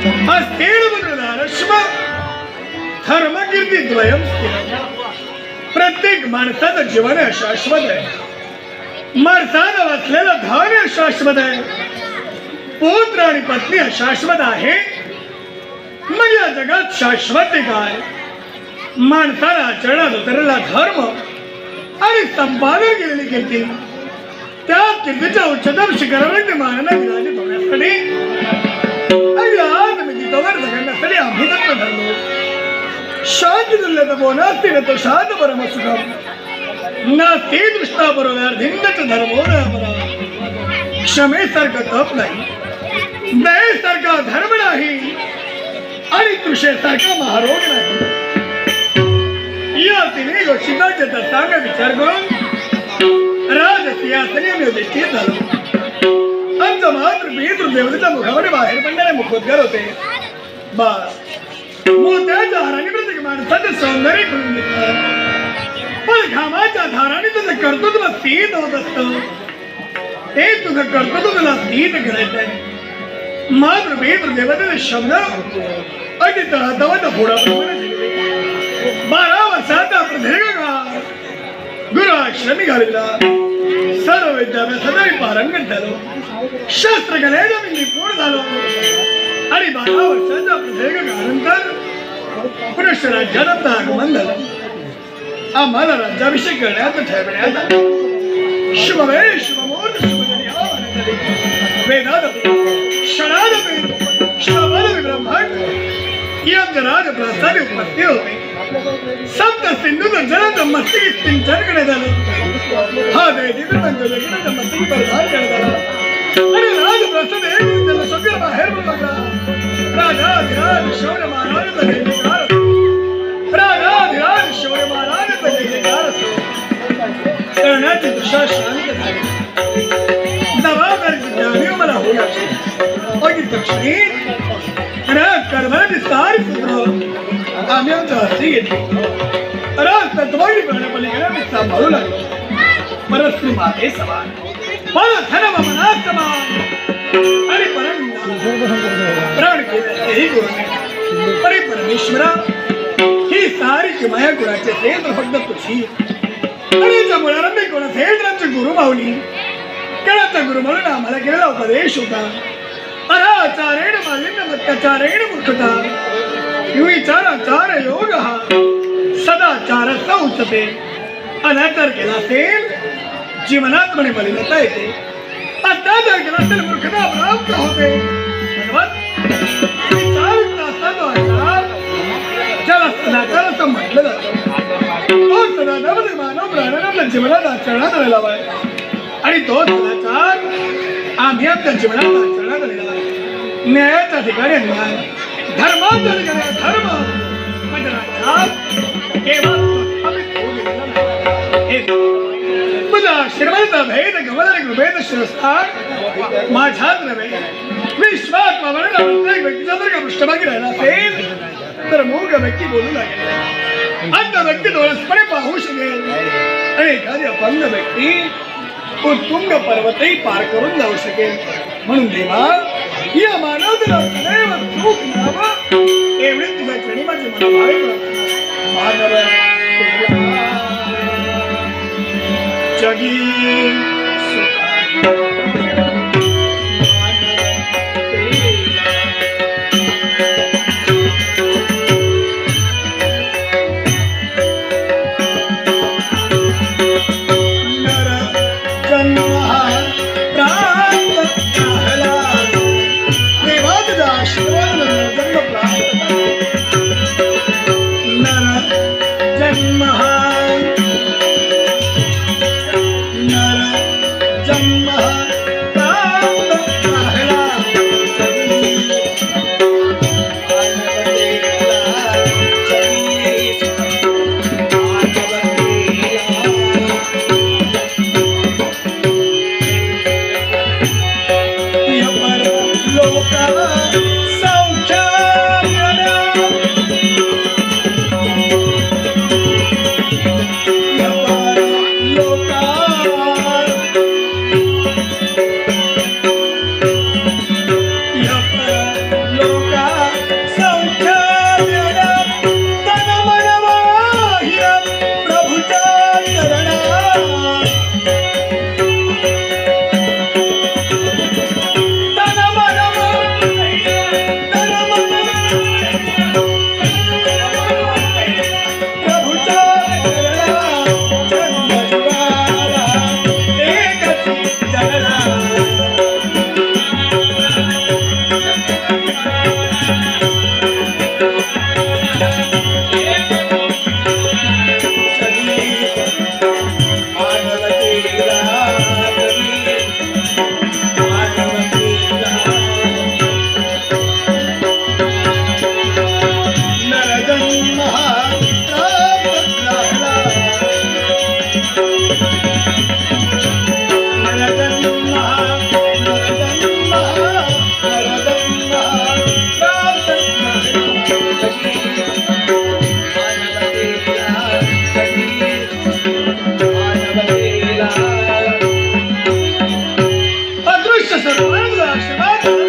अस्थिर मुद्रधारश्व धर्मकीर्ती द्वयम प्रत्येक माणसाचं जीवन शाश्वत आहे. माणसानं वाचलेलं धन शाश्वत आहे. पुत्र आणि पत्नी शाश्वत आहे. मग या जगात शाश्वत काय? माणसाला आचरणात उतरलेला धर्म आणि संपादन केलेली कीर्ती, त्या कीर्तीच्या उच्चतम शिखरावर मानानं विराजित होण्यासाठी आणि आज मी तिथवर जगण्यासाठी आम्ही तत्व धरलो. शांती तुल्यत बोनास्ती तो शांत परम सुखम नास्ती दृष्टा बरोबर भिन्नच धर्मो न क्षमेसारखं तप नाही, दयेसारखा धर्म नाही आणि तृषेसारखा महारोग नाही. या तिन्ही गोष्टींचा चांगला विचार करून राजसिंहासनी मी अधिष्ठित झालो. आमचा मात्र पितृ देवतेच्या मुखावर बाहेर पडणारे मुखोद्गार होते. बस मोत्याच्या हाराने प्रत्येक माणसाचे सौंदर्य करून घेतलं, पण घामाच्या धाराने तुझं कर्तृत्व स्थित होत असतं. ते तुझं कर्तृत्व तुला स्थित करायचंय. मात्र पितृ देवतेचे शब्द अगदी तळातळात फोडाप्रमाणे दिले. 12 वर्षाचा प्रदीर्घ काळ गुरु आश्रमी घालविला. सर्व विद्याभ्यासात पारंगत झालो. शस्त्रकलेला मी निपुण झालो आणि 12 वर्षाच्या प्रदीर्घ काळानंतर पुरुष राज्यात आगमन झालं. आम्हाला राज्याभिषेक करण्यात ठरवण्यात आलं. शुभवेळ शुभमुहूर्त वेदात क्षणात श्रवण ब्रह्मांड यांचं राजप्रासादी उपस्थित होते. सप्त सिंधूचं जल मस्तकी सिंचन करण्यात आलं. हा दैदिक पंचलोकीचं मस्तकी प्रदान करण्यात आला आणि राजप्रासाद एक त्याला सगळं बाहेर लागला. राजाधिराज शौर्य महाराजांचा जयकार असो. राजाधिराज शौर्य महाराजांचा जयकार असो. करण्याची दिशा शांत झाली. जबाबदारीची जाणीव मला होऊ लागली. अगदी तक्षणी कर्माची सारी सूत्र आम्ही आमच्या हस्ती घेतली. राज तत्वाची प्राणपलीकडे मी सांभाळू लागलो. परस्त्री माते समान, पर धन मना समान आणि प्राण केले अरे परमेश्वरा, ही सारी किमया गुणाचे केंद्र फक्त तुझी. आणि मुळारंभी कोण असेल आमचे गुरु माऊली कळाचा गुरु म्हणून आम्हाला केलेला उपदेश होता. अनाचारेण मालिन्य मत्याचारेण मूर्खता विचाराचार योग हा सदाचार उचते. अनाचार केला असेल जीवनात म्हणे मलिनता येते. अत्याचार केला असेल मूर्खता प्राप्त होते. विचारयुक्त असा तो आचार ज्याला सदाचार असं म्हटलं जातं, तो सदाचार मानव प्राण्याला आपल्या जीवनात आचरणात आलेला आहे. आणि तो सदाचार आम्ही आमच्या जीवनात आचरणात आलेला आहे. न्यायाच्या ठिकाणी न्याय, धर्माच्या ठिकाणी धर्म, तुझा श्रीमंत भेद गमन कृपेद शिरस्तार माझ्यात नव्हे. विश्वात वावरणारा प्रत्येक व्यक्तीचा जर का पृष्ठभागी राहिला असेल तर मूग व्यक्ती बोलू लागेल, अंध व्यक्ती डोळसपणे पाहू शकेल आणि एखादी अपंग व्यक्ती उत्तुंग पर्वतही पार करून जाऊ शकेल. म्हणून देवा, या मानवतेला सदैव सुख मिळावं एवढी तुझ्या चरणी माझी मनोभावे प्रार्थना. जगी शाश्वत